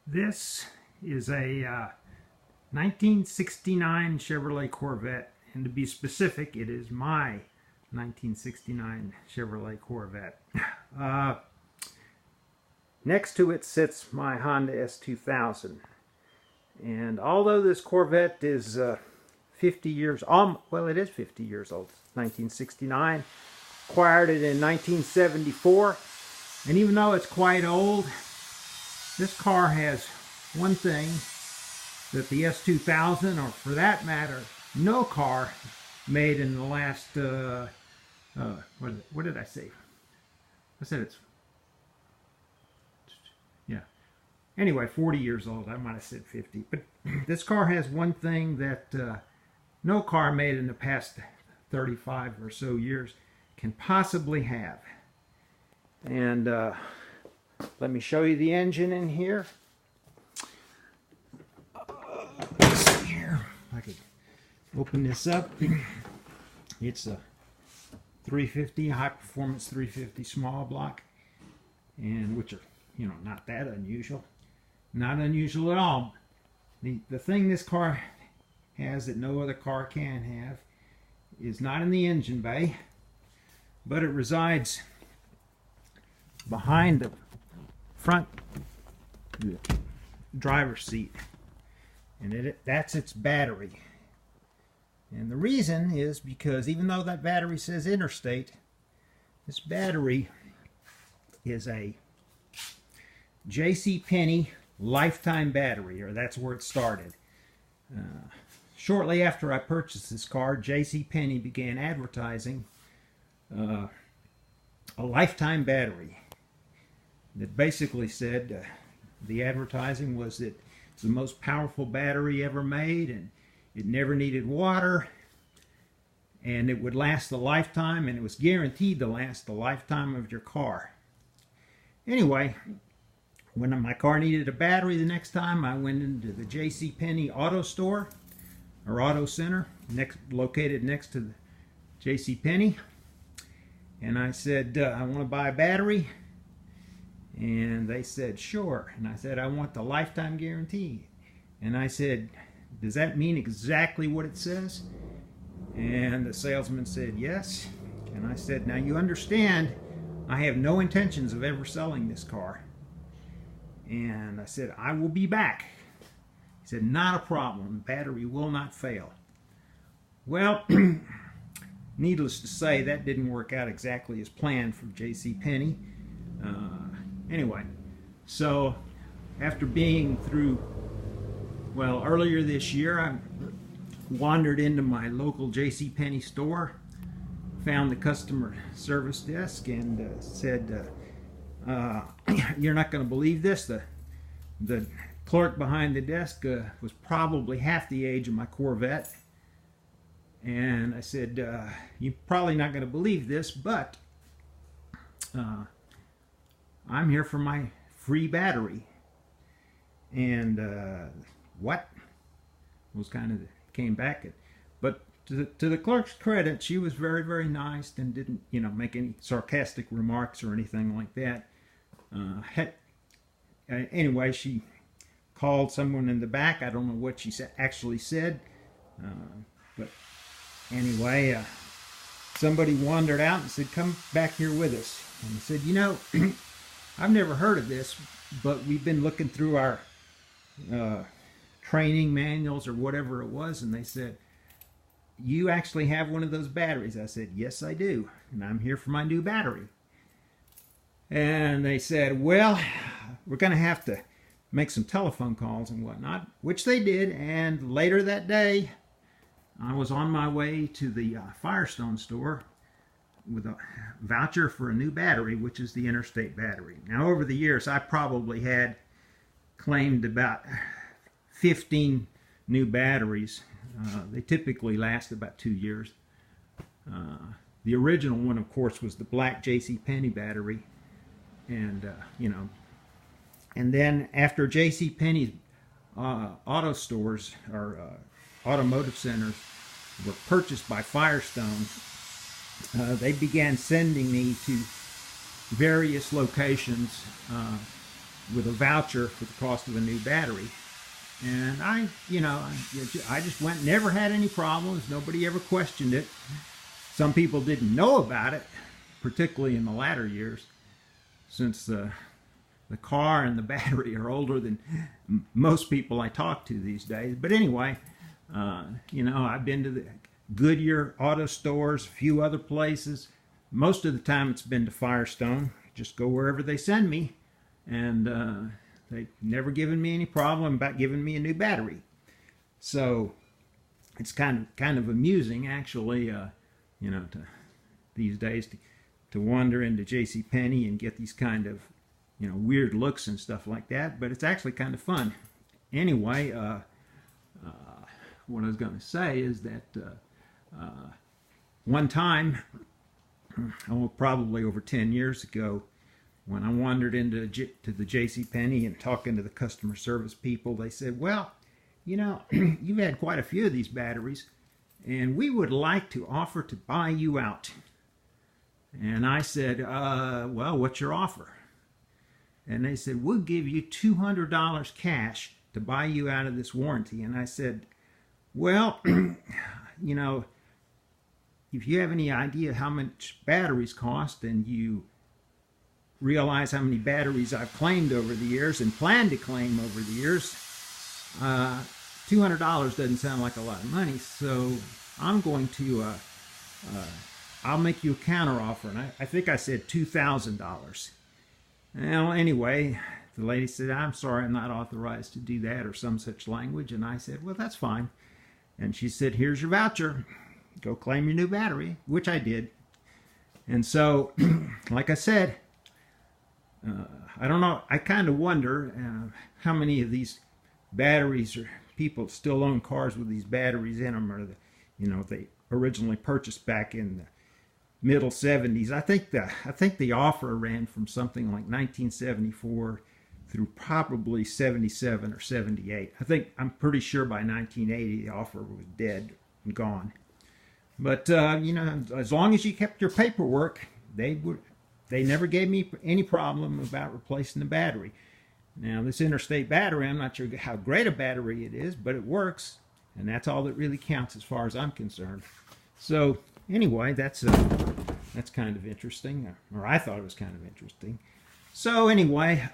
This is a 1969 Chevrolet Corvette, and to be specific, it is my 1969 Chevrolet Corvette. Next to it sits my Honda S2000, and although this Corvette is 50 years, well, it is 50 years old. 1969, acquired it in 1974, and even though it's quite old, this car has one thing that the S2000, or for that matter, no car made in the last, what did I say? I said it's, yeah. Anyway, 40 years old. I might have said 50. But this car has one thing that no car made in the past 35 or so years can possibly have. And let me show you the engine in here. Let's see here. I could open this up. It's a 350, high performance 350 small block, and which are, you know, not that unusual. Not unusual at all. The thing this car has that no other car can have is not in the engine bay, but it resides behind the front driver's seat, and that's its battery. And the reason is because even though that battery says Interstate, this battery is a JCPenney lifetime battery, or that's where it started. Shortly after I purchased this car, JCPenney began advertising a lifetime battery that basically said, the advertising was that it's the most powerful battery ever made, and it never needed water, and it would last a lifetime, and it was guaranteed to last the lifetime of your car. Anyway, when my car needed a battery the next time, I went into the JCPenney auto store, or auto center, located next to the JCPenney, and I said, I want to buy a battery. And they said, sure. And I said, I want the lifetime guarantee. And I said, does that mean exactly what it says? And the salesman said, yes. And I said, now you understand, I have no intentions of ever selling this car. And I said, I will be back. He said, not a problem. The battery will not fail. Well, needless to say, that didn't work out exactly as planned for JCPenney. Anyway, so after being through, well, earlier this year, I wandered into my local JCPenney store, found the customer service desk, and said, you're not going to believe this. The clerk behind the desk was probably half the age of my Corvette. And I said, you're probably not going to believe this, but I'm here for my free battery. And what? Was kind of came back at, but to the clerk's credit, she was very, very nice and didn't, you know, make any sarcastic remarks or anything like that. Anyway, she called someone in the back. I don't know what she actually said, but anyway, somebody wandered out and said, come back here with us. And he said, you know, I've never heard of this, but we've been looking through our training manuals or whatever it was, and they said, you actually have one of those batteries. I said, yes, I do, and I'm here for my new battery. And they said, well, we're going to have to make some telephone calls and whatnot, which they did, and later that day, I was on my way to the Firestone store with a voucher for a new battery, which is the Interstate battery. Now, over the years, I probably had claimed about 15 new batteries. They typically last about 2 years. The original one, of course, was the black JCPenney battery. And, you know, and then after JCPenney's auto stores, or automotive centers, were purchased by Firestone, they began sending me to various locations with a voucher for the cost of a new battery. And I just went, never had any problems. Nobody ever questioned it. Some people didn't know about it, particularly in the latter years, since the car and the battery are older than most people I talk to these days. But anyway, I've been to the Goodyear auto stores, a few other places. Most of the time it's been to Firestone. Just go wherever they send me, and they've never given me any problem about giving me a new battery. So it's kind of amusing, actually, these days to wander into JCPenney and get these kind of weird looks and stuff like that. But it's actually kind of fun. Anyway, what I was going to say is that one time, probably over 10 years ago, when I wandered into the JCPenney and talking to the customer service people, they said, well, you've had quite a few of these batteries, and we would like to offer to buy you out. And I said, well, what's your offer? And they said, we'll give you $200 cash to buy you out of this warranty. And I said, well, if you have any idea how much batteries cost, and you realize how many batteries I've claimed over the years and plan to claim over the years, $200 doesn't sound like a lot of money. So I'm going to, I'll make you a counter offer. And I think I said $2,000. Well, anyway, the lady said, I'm sorry, I'm not authorized to do that, or some such language. And I said, well, that's fine. And she said, here's your voucher. Go claim your new battery, which I did. And so, like I said, I don't know, I kind of wonder how many of these batteries, or people still own cars with these batteries in them, or they originally purchased back in the middle 70s. I think the offer ran from something like 1974 through probably 77 or 78. I'm pretty sure by 1980 the offer was dead and gone. But as long as you kept your paperwork, they never gave me any problem about replacing the battery. Now, this interstate battery, I'm not sure how great a battery it is, but it works, and that's all that really counts as far as I'm concerned. So anyway, that's kind of interesting, or I thought it was kind of interesting. So anyway,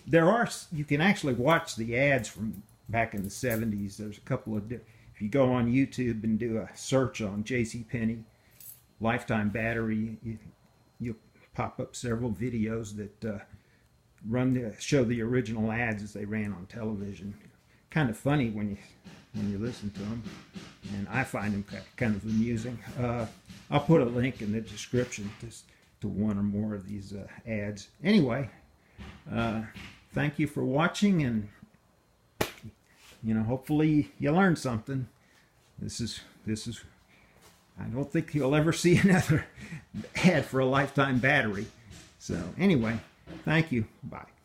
you can actually watch the ads from back in the 70s. There's a couple of, if you go on YouTube and do a search on JCPenney lifetime battery, you'll pop up several videos that show the original ads as they ran on television. Kind of funny when you listen to them, and I find them kind of amusing. I'll put a link in the description to one or more of these ads. Anyway, thank you for watching, and hopefully you learned something. This is I don't think you'll ever see another ad for a lifetime battery. So anyway, thank you. Bye.